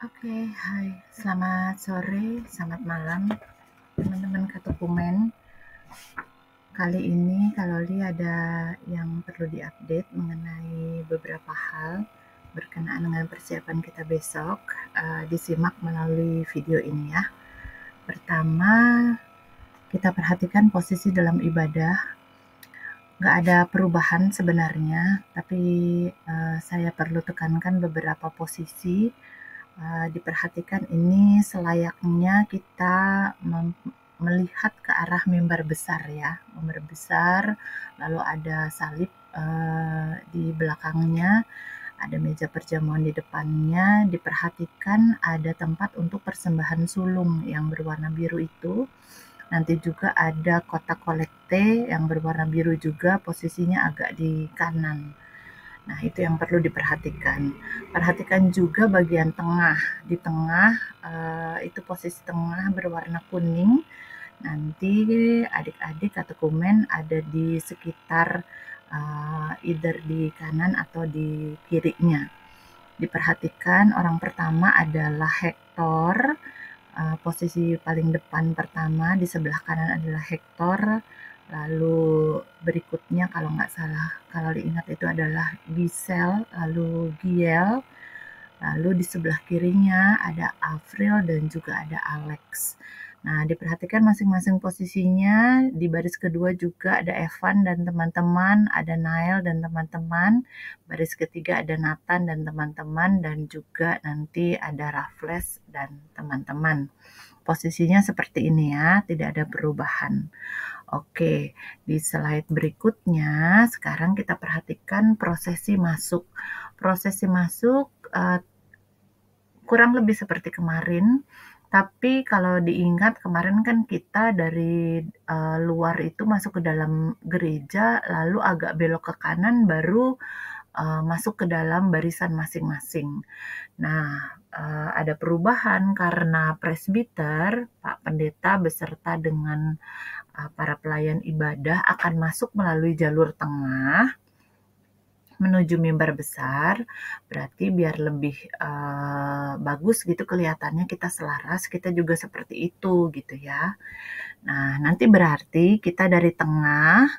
Oke, hai. Selamat sore, selamat malam, teman-teman Katukumen. Kali ini Kaloli ada yang perlu diupdate mengenai beberapa hal berkenaan dengan persiapan kita besok. Disimak melalui video ini ya. Pertama, kita perhatikan posisi dalam ibadah. Nggak ada perubahan sebenarnya, tapi saya perlu tekankan beberapa posisi. Diperhatikan ini selayaknya kita melihat ke arah mimbar besar ya, mimbar besar, lalu ada salib di belakangnya, ada meja perjamuan di depannya. Diperhatikan ada tempat untuk persembahan sulung yang berwarna biru itu. Nanti juga ada kotak kolekte yang berwarna biru juga, posisinya agak di kanan. Nah, itu yang perlu diperhatikan. Perhatikan juga bagian tengah. Di tengah, itu posisi tengah berwarna kuning. Nanti adik-adik Katukumen ada di sekitar either di kanan atau di kirinya. Diperhatikan orang pertama adalah Hector. Posisi paling depan pertama di sebelah kanan adalah Hector. Lalu berikutnya kalau nggak salah, kalau diingat itu adalah Giselle, lalu Giel. Lalu di sebelah kirinya ada Avril dan juga ada Alex. Nah, diperhatikan masing-masing posisinya. Di baris kedua juga ada Evan dan teman-teman, ada Nael dan teman-teman. Baris ketiga ada Nathan dan teman-teman, dan juga nanti ada Raffles dan teman-teman. Posisinya seperti ini ya, tidak ada perubahan. Oke, di slide berikutnya sekarang kita perhatikan prosesi masuk. Prosesi masuk kurang lebih seperti kemarin, tapi kalau diingat kemarin kan kita dari luar itu masuk ke dalam gereja, lalu agak belok ke kanan baru masuk ke dalam barisan masing-masing. Nah, ada perubahan karena presbiter, Pak Pendeta beserta dengan para pelayan ibadah akan masuk melalui jalur tengah menuju mimbar besar. Berarti biar lebih bagus gitu kelihatannya, kita selaras, kita juga seperti itu gitu ya. Nah, nanti berarti kita dari tengah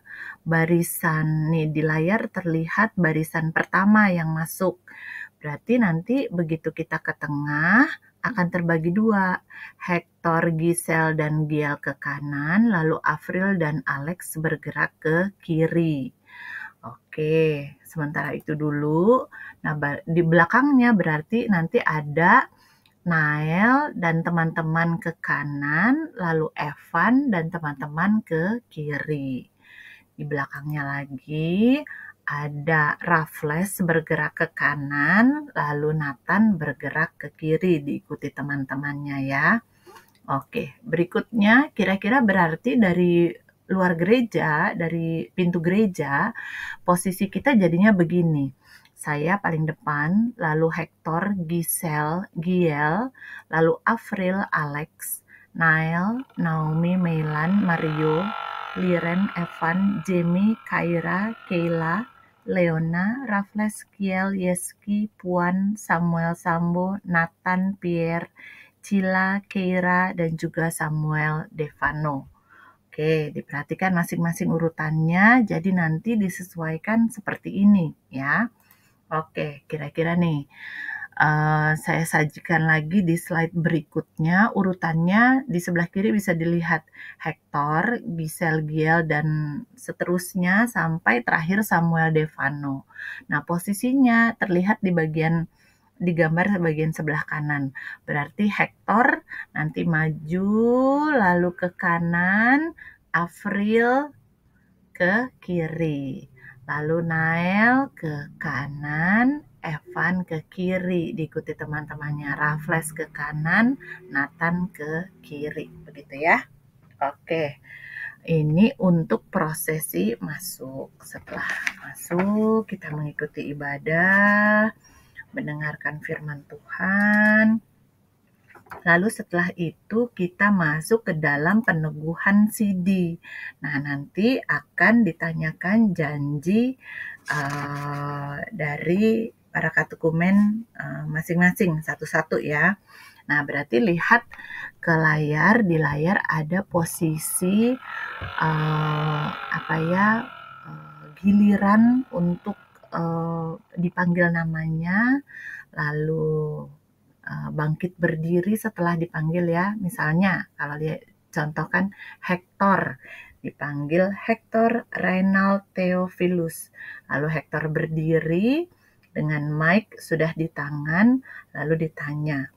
barisan nih, di layar terlihat barisan pertama yang masuk. Berarti nanti begitu kita ke tengah akan terbagi dua. Hector, Giselle, dan Giel ke kanan, lalu Avril dan Alex bergerak ke kiri. Oke, sementara itu dulu. Nah, di belakangnya berarti nanti ada Nael dan teman-teman ke kanan, lalu Evan dan teman-teman ke kiri. Di belakangnya lagi ada Raffles bergerak ke kanan, lalu Nathan bergerak ke kiri diikuti teman-temannya ya. Oke, berikutnya kira-kira berarti dari luar gereja, dari pintu gereja, posisi kita jadinya begini. Saya paling depan, lalu Hector, Giselle, Giel, lalu Avril, Alex, Nael, Naomi, Meilan, Mario, Liren, Evan, Jamie, Kaira, Kayla, Leona, Raffles, Kiel, Yeski, Puan, Samuel, Sambo, Nathan, Pierre, Cila, Keira, dan juga Samuel Devano. Oke, diperhatikan masing-masing urutannya, jadi nanti disesuaikan seperti ini ya. Oke, kira-kira nih, saya sajikan lagi di slide berikutnya, urutannya di sebelah kiri bisa dilihat Hector, Giselle, Giel, dan seterusnya sampai terakhir Samuel Devano. Nah, posisinya terlihat di gambar bagian sebelah kanan. Berarti Hector nanti maju, lalu ke kanan, Avril ke kiri. Lalu Nael ke kanan, Evan ke kiri, diikuti teman-temannya. Raffles ke kanan, Nathan ke kiri. Begitu ya. Oke, ini untuk prosesi masuk. Setelah masuk, kita mengikuti ibadah, mendengarkan firman Tuhan. Lalu setelah itu kita masuk ke dalam peneguhan CD. Nah, nanti akan ditanyakan janji dari para katekumen masing-masing satu-satu ya. Nah, berarti lihat ke layar, di layar ada posisi giliran untuk dipanggil namanya, lalu bangkit berdiri setelah dipanggil ya. Misalnya kalau dia contohkan Hector, dipanggil Hector Reynald Theophilus. Lalu Hector berdiri dengan mic sudah di tangan, lalu ditanya,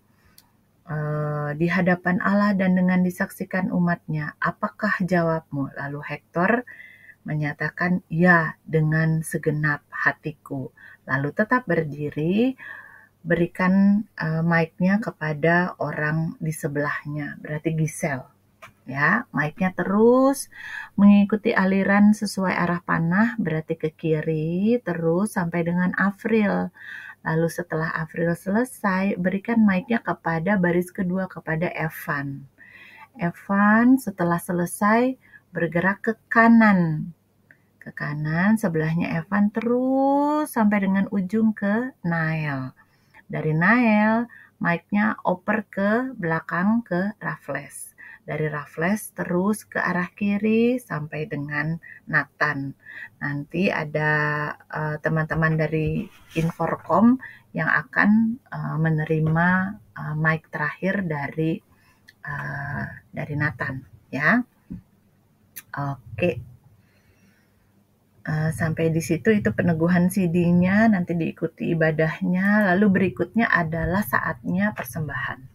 di hadapan Allah dan dengan disaksikan umatnya, apakah jawabmu? Lalu Hector menyatakan, ya, dengan segenap hatiku. Lalu tetap berdiri, berikan mic-nya kepada orang di sebelahnya, berarti Giselle. Ya, mic-nya terus mengikuti aliran sesuai arah panah, berarti ke kiri, terus sampai dengan Avril. Lalu setelah Avril selesai, berikan mic-nya kepada baris kedua, kepada Evan. Evan setelah selesai bergerak ke kanan. Ke kanan, sebelahnya Evan terus sampai dengan ujung ke Nael. Dari Nael, mic-nya oper ke belakang ke Raffles. Dari Raffles terus ke arah kiri sampai dengan Nathan. Nanti ada teman-teman dari Inforkom yang akan menerima mic terakhir dari Nathan ya. Oke. Sampai di situ itu peneguhan CD-nya, nanti diikuti ibadahnya, lalu berikutnya adalah saatnya persembahan.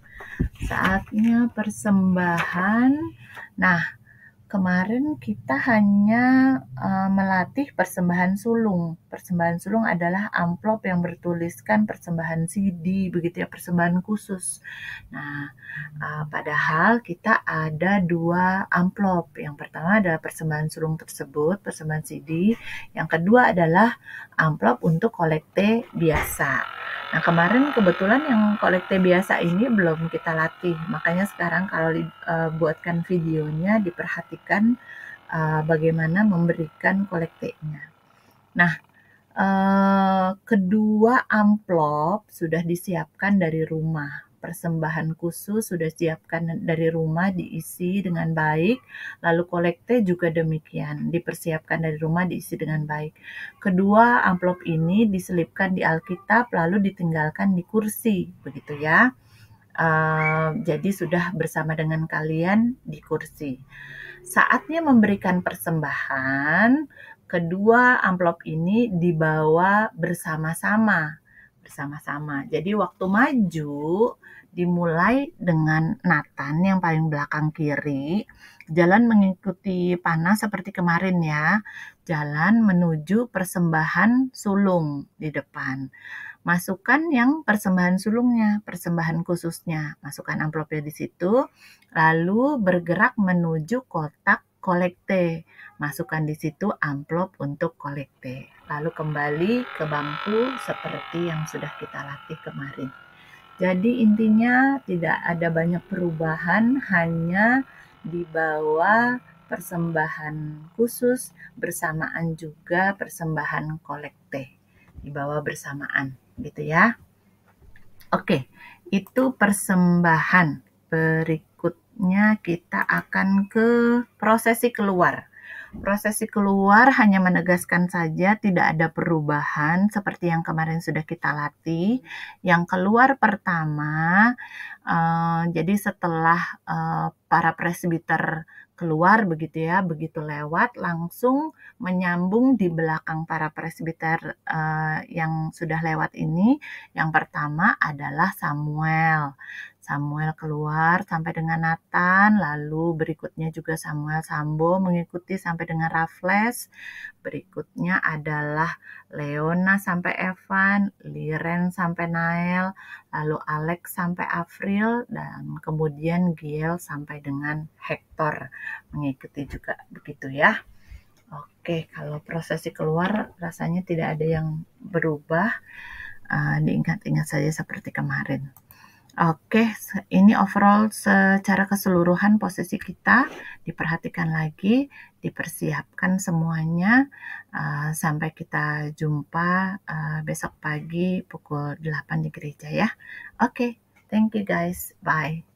Saatnya persembahan, nah kemarin kita hanya melatih persembahan sulung. Persembahan sulung adalah amplop yang bertuliskan persembahan CD, begitu ya, persembahan khusus. Nah, padahal kita ada 2 amplop. Yang pertama adalah persembahan sulung tersebut, persembahan CD. Yang kedua adalah amplop untuk kolekte biasa. Nah, kemarin kebetulan yang kolekte biasa ini belum kita latih. Makanya sekarang kalau buatkan videonya, diperhatikan bagaimana memberikan kolektenya. Nah, kedua amplop sudah disiapkan dari rumah. Persembahan khusus sudah disiapkan dari rumah, diisi dengan baik. Lalu kolekte juga demikian, dipersiapkan dari rumah, diisi dengan baik. Kedua amplop ini diselipkan di Alkitab, lalu ditinggalkan di kursi, begitu ya. Jadi sudah bersama dengan kalian di kursi. Saatnya memberikan persembahan, kedua amplop ini dibawa bersama-sama. Jadi waktu maju dimulai dengan Nathan yang paling belakang kiri, jalan mengikuti panah seperti kemarin ya. Jalan menuju persembahan sulung di depan. Masukkan yang persembahan sulungnya, persembahan khususnya. Masukkan amplopnya di situ, lalu bergerak menuju kotak kolekte. Masukkan di situ amplop untuk kolekte. Lalu kembali ke bangku seperti yang sudah kita latih kemarin. Jadi intinya tidak ada banyak perubahan, hanya dibawa persembahan khusus bersamaan juga persembahan kolekte. Dibawa bersamaan, gitu ya. Oke, itu persembahan. Berikutnya kita akan ke prosesi keluar. Prosesi keluar hanya menegaskan saja, tidak ada perubahan seperti yang kemarin sudah kita latih. Yang keluar pertama, jadi setelah para presbiter keluar begitu ya, begitu lewat langsung menyambung di belakang para presbiter yang sudah lewat ini. Yang pertama adalah Samuel. Samuel keluar sampai dengan Nathan, lalu berikutnya juga Samuel Sambo mengikuti sampai dengan Raffles. Berikutnya adalah Leona sampai Evan, Liren sampai Nael, lalu Alex sampai Avril, dan kemudian Giel sampai dengan Hector mengikuti juga, begitu ya. Oke, kalau prosesi keluar rasanya tidak ada yang berubah, diingat-ingat saja seperti kemarin. Oke, ini overall secara keseluruhan posisi kita, diperhatikan lagi. dipersiapkan semuanya. Sampai kita jumpa besok pagi pukul 8 di gereja ya. Oke, thank you guys. Bye.